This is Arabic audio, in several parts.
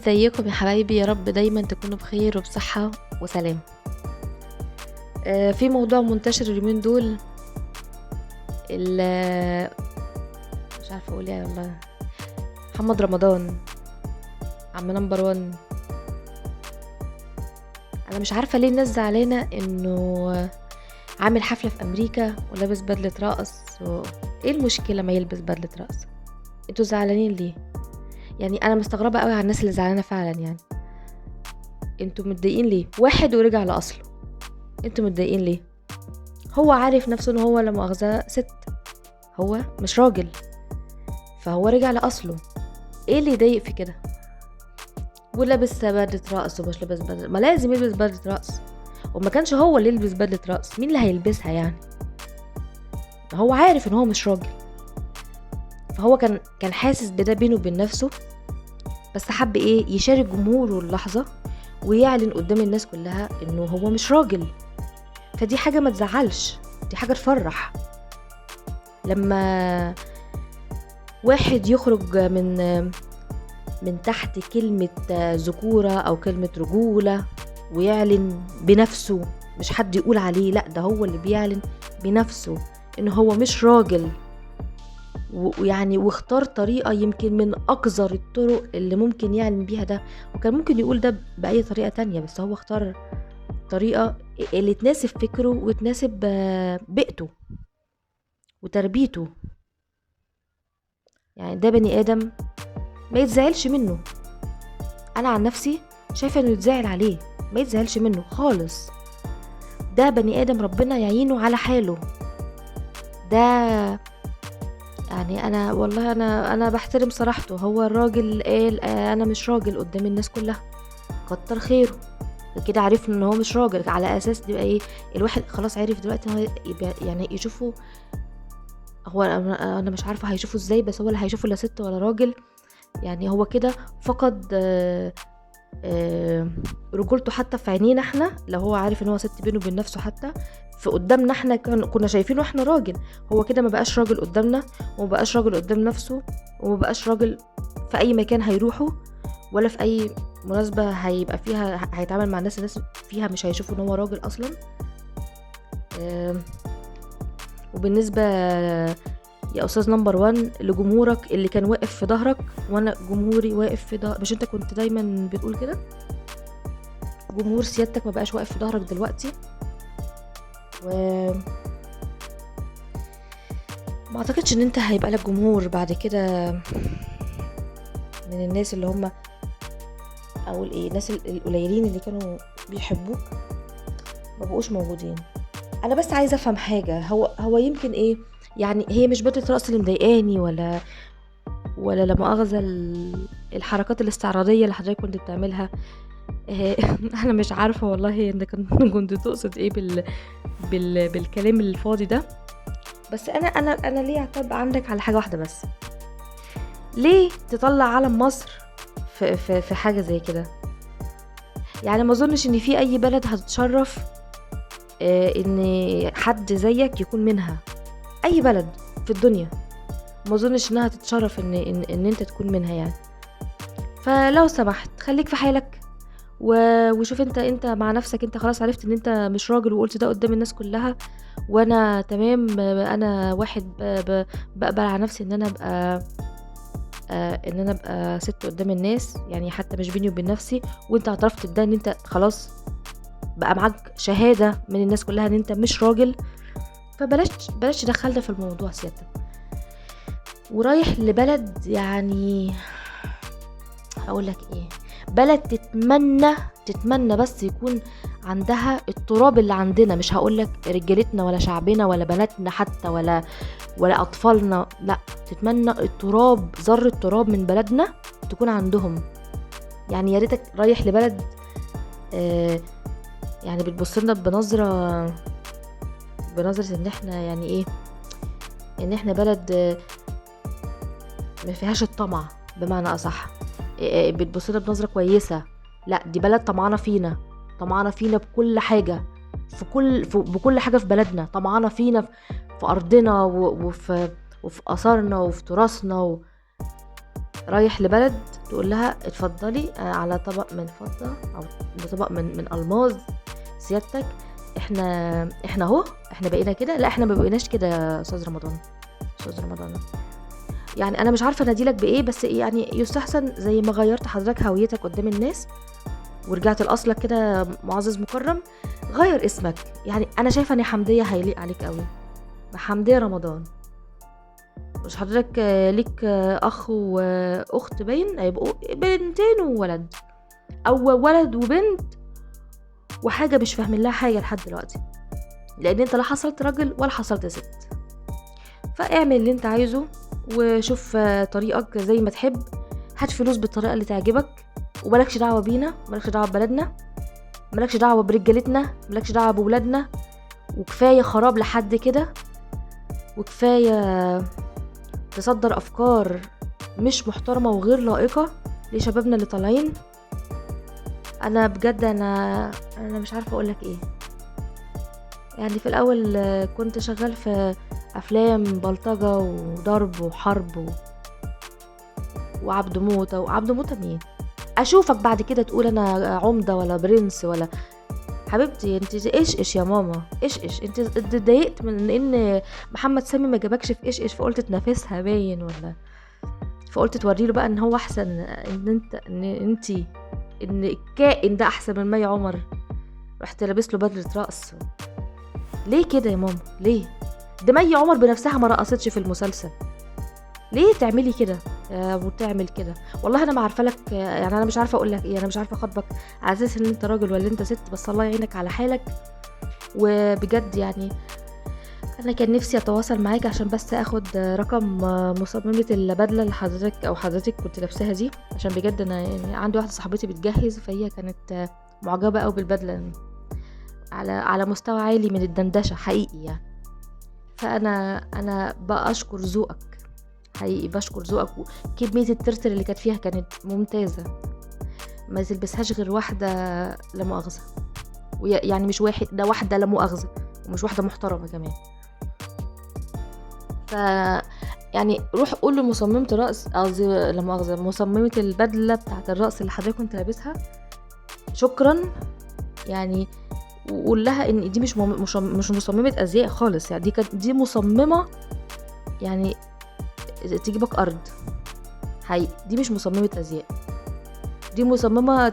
ازيكم يا حبايبي؟ يا رب دايما تكونوا بخير وبصحة وسلام. في موضوع منتشر اليومين دول، مش عارفة اقول ايه والله. محمد رمضان، عم نمبر 1. انا مش عارفة ليه الناس زعلانة انه عامل حفلة في امريكا ولابس بدلة رقص ايه المشكلة ما يلبس بدلة رقص؟ انتوا زعلانين ليه؟ يعني انا مستغربة قوي على الناس اللي زعلانة فعلا. يعني انتوا متضايقين ليه؟ واحد ورجع لاصله، انتوا متضايقين ليه؟ هو عارف نفسه ان هو لا مؤاخذة ست، هو مش راجل، فهو رجع لاصله. ايه اللي يضايق في كده؟ ولابس بدلة رقص ومش لابس بدلة، ما لازم يلبس بدلة رقص. وما كانش هو اللي يلبس بدلة رقص، مين اللي هيلبسها يعني؟ هو عارف ان هو مش راجل، فهو كان حاسس بده بينه وبين نفسه، بس حب ايه؟ يشارك جمهوره اللحظة ويعلن قدام الناس كلها انه هو مش راجل. فدي حاجة ما تزعلش، دي حاجة تفرح. لما واحد يخرج من تحت كلمة ذكورة أو كلمة رجولة ويعلن بنفسه، مش حد يقول عليه، لأ ده هو اللي بيعلن بنفسه إنه هو مش راجل، ويعني واختار طريقة يمكن من أقذر الطرق اللي ممكن يعلن بيها ده. وكان ممكن يقول ده بأي طريقة تانية، بس هو اختار طريقة اللي تناسب فكره وتناسب بيئته وتربيته. يعني ده بني آدم ما يتزعلش منه. انا عن نفسي شايفه انه يتزعل عليه، ما يتزعلش منه خالص. ده بني ادم ربنا يعينه على حاله. ده يعني انا والله انا بحترم صراحته. هو الراجل قال انا مش راجل قدام الناس كلها، كتر خيره. كده عرفنا ان هو مش راجل، على اساس يبقى ايه؟ الواحد خلاص عرف دلوقتي هو يعني يشوفه. هو انا مش عارفه هيشوفه ازاي، بس هو اللي هيشوفه لا ست ولا راجل. يعني هو كده فقد رجولته حتى في عينينا احنا. لو هو عارف ان هو ست بينه وبين نفسه، حتى في قدامنا احنا كنا شايفينه احنا راجل، هو كده ما بقاش راجل قدامنا، وما بقاش راجل قدام نفسه، وما بقاش راجل في اي مكان هيروحه، ولا في اي مناسبة هيبقى فيها هيتعامل مع الناس فيها مش هيشوفوا ان هو راجل اصلا. وبالنسبة يا استاذ نمبر 1 لجمهورك اللي كان واقف في ظهرك، وانا جمهوري واقف في ظهرك، مش انت كنت دايما بتقول كده؟ جمهور سيادتك ما بقاش واقف في ظهرك دلوقتي. ما اعتقدش ان انت هيبقى لك جمهور بعد كده من الناس اللي هم او الناس القليلين اللي كانوا بيحبوك ما بقوش موجودين. انا بس عايزه افهم حاجه، هو يمكن ايه يعني؟ هي مش بدلة رأس اللي مضايقاني، ولا لا مؤاخذة الحركات الاستعراضية اللي حضرتك كنت بتعملها. انا مش عارفة والله انك كنت تقصد ايه بالكلام الفاضي ده. بس انا ليه اعتب عندك على حاجة واحدة بس؟ ليه تطلع علم مصر في حاجة زي كده؟ يعني ما اظنش ان في اي بلد هتتشرف ان حد زيك يكون منها. اي بلد في الدنيا ما اظنش انها تتشرف ان انت تكون منها يعني. فلو سمحت خليك في حالك وشوف انت مع نفسك. انت خلاص عرفت ان انت مش راجل وقلت ده قدام الناس كلها، وانا تمام. انا واحد بقبل على نفسي ان انا ابقى ست قدام الناس، يعني حتى مش بيني وبين نفسي. وانت اعترفت بده ان انت خلاص بقى معاك شهادة من الناس كلها ان انت مش راجل. فبلاش تدخلنا في الموضوع سيادتك. ورايح لبلد يعني هقول لك ايه، بلد تتمنى بس يكون عندها التراب اللي عندنا. مش هقول لك رجالتنا ولا شعبنا ولا بناتنا حتى ولا اطفالنا، لا، تتمنى التراب، ذرة تراب من بلدنا تكون عندهم. يعني يا ريتك رايح لبلد يعني بتبص لنا بنظرة ان احنا يعني ايه، ان احنا بلد ما فيهاش الطمع بمعنى اصح، بتبص لنا بنظرة كويسة. لا، دي بلد طمعانة فينا بكل حاجة، بكل حاجة في بلدنا، طمعانة فينا في ارضنا وفي اثارنا وفي تراثنا رايح لبلد تقول لها اتفضلي على طبق من فضة او طبق من الماظ سيادتك، احنا اهو، احنا بقينا كده. لا احنا ما بقيناش كده يا استاذ رمضان. استاذ رمضان، يعني انا مش عارفه اناديلك بايه، بس يعني يستحسن زي ما غيرت حضرتك هويتك قدام الناس ورجعت لاصلك كده معزز مكرم، غير اسمك. يعني انا شايفه ان حمديه هيليق عليك قوي، حمديه رمضان. مش حضرتك ليك اخ واخت، باين هيبقوا بنتين وولد، او ولد وبنت وحاجه مش فاهمين لها حاجه لحد دلوقتي، لان انت لا حصلت راجل ولا حصلت ست. فاعمل اللي انت عايزه وشوف طريقك زي ما تحب، هات فلوس بالطريقه اللي تعجبك، ومالكش دعوه بينا، مالكش دعوه ببلدنا، مالكش دعوه برجالتنا، مالكش دعوه بولادنا. وكفايه خراب لحد كده، وكفايه تصدر افكار مش محترمه وغير لائقه لشبابنا اللي طالعين. انا بجد انا مش عارفه اقولك ايه. يعني في الاول كنت شغال في افلام بلطجه وضرب وحرب وعبد موته. وعبد موته مين؟ اشوفك بعد كده تقول انا عمده ولا برنس ولا حبيبتي. انت ايش يا ماما، ايش انت اتضايقت من ان محمد سامي ما جابكش في ايش، فقلت تنافسها باين، ولا فقلت توري له بقى ان هو احسن، ان الكائن ده احسن من مي عمر، رحت لابس له بدله رقص. ليه كده يا ماما؟ ليه؟ ده مي عمر بنفسها ما رقصتش في المسلسل، ليه تعملي كده وتعمل كده؟ والله انا ما عارفه لك، يعني انا مش عارفه اقول لك ايه، انا مش عارفه اخاطبك على اساس ان انت راجل ولا انت ست، بس الله يعينك على حالك. وبجد يعني انا كان نفسي اتواصل معاك عشان بس اخد رقم مصممه البدله اللي حضرتك او حضرتك كنت لابساها دي، عشان بجد انا يعني عندي واحده صاحبتي بتجهز، فهي كانت معجبه قوي بالبدله على مستوى عالي من الدندشه حقيقي يعني. فانا بقى اشكر ذوقك حقيقي، بشكر ذوقك. وكميه الترتر اللي كانت فيها كانت ممتازه، ما تلبسهاش غير واحده لا مؤاخذه، يعني مش واحد، ده واحده لا مؤاخذه، ومش واحده محترمه كمان. ف يعني روح قول لمصممه الرقص، قصدي لا مؤاخذه مصممه البدله بتاعه الرقص اللي حضرتك كنت لابسها، شكرا يعني. وقول لها ان دي مش مصممه ازياء خالص، يعني دي مصممه يعني تجيبك ارض حقيقي. دي مش مصممه ازياء، دي مصممه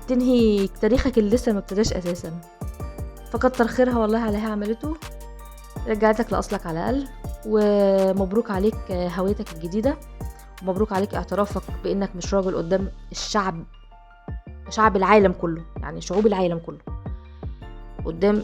تنهي تاريخك اللي لسه ما ابتداش اساسا. فكتر خيرها والله على اللي عملته، رجعتك لاصلك على الاقل. ومبروك عليك هويتك الجديده، ومبروك عليك اعترافك بانك مش راجل قدام شعب العالم كله، يعني شعوب العالم كله، قدام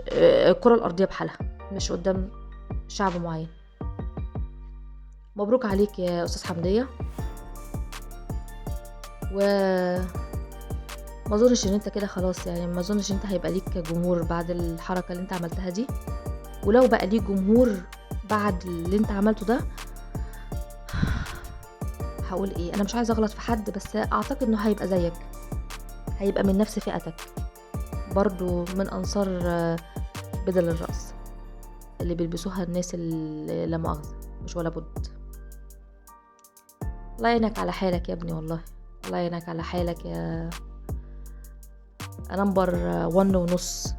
الكره الارضيه بحالها، مش قدام شعب معين. مبروك عليك يا استاذ حمديه. وما اظنش ان انت كده خلاص، يعني ما اظنش ان انت هيبقى ليك جمهور بعد الحركه اللي انت عملتها دي. ولو بقى ليك جمهور بعد اللي انت عملته ده، هقول ايه، انا مش عايزه اغلط في حد، بس اعتقد انه هيبقى زيك، هيبقى من نفس فئتك برضو، من انصار بدل الرأس اللي بيلبسوها الناس اللي لا مؤاخذه مش ولا بد. الله يعينك على حالك يا ابني، والله الله يعينك على حالك يا نمبر 1.5.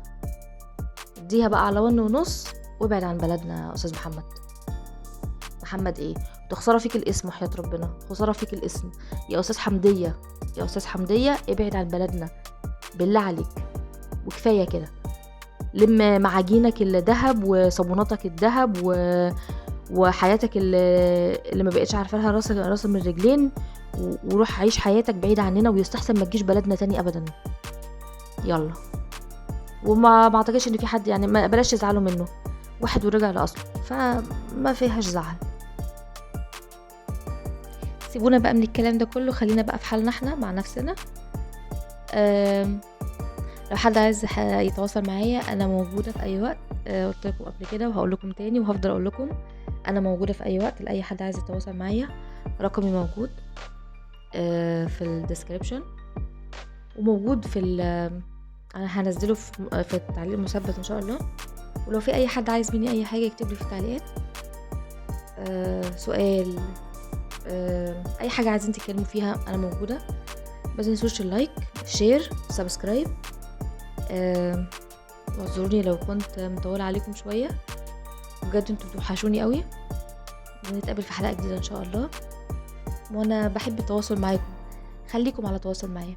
اديها بقى على 1.5 وابعد عن بلدنا يا استاذ محمد ايه؟ خساره فيك الاسم وحياة ربنا، خساره فيك الاسم يا استاذ حمديه. ابعد عن بلدنا بالله عليك، وكفايه كده. لم معاجينك الذهب وصابوناتك الذهب وحياتك اللي ما بقتش عارفه لها راس من رجلين، وروح عيش حياتك بعيد عننا، ويستحسن ما تجيش بلدنا تاني ابدا. يلا. وما اعتقدش ان في حد، يعني ما بلاش تزعلوا منه، واحد ورجع لاصله، فما فيهاش زعل. سيبونا بقى من الكلام ده كله، خلينا بقى في حالنا احنا مع نفسنا. لو حد عايز يتواصل معايا انا موجوده في اي وقت، قلت لكم قبل كده وهقول لكم تاني وهفضل اقول لكم، انا موجوده في اي وقت لاي حد عايز يتواصل معايا. رقمي موجود في الديسكريبشن، وموجود في انا هنزله في التعليق المثبت ان شاء الله. ولو في اي حد عايز مني اي حاجه يكتب لي في التعليقات، سؤال، أي حاجة عايزين تتكلموا فيها أنا موجودة. ما تنسوش اللايك، شير، سبسكرايب. واعذروني لو كنت مطولة عليكم شوية، بجد انتوا بتوحشوني قوي. ونتقابل في حلقة جديدة ان شاء الله، وانا بحب التواصل معاكم، خليكم على تواصل معايا.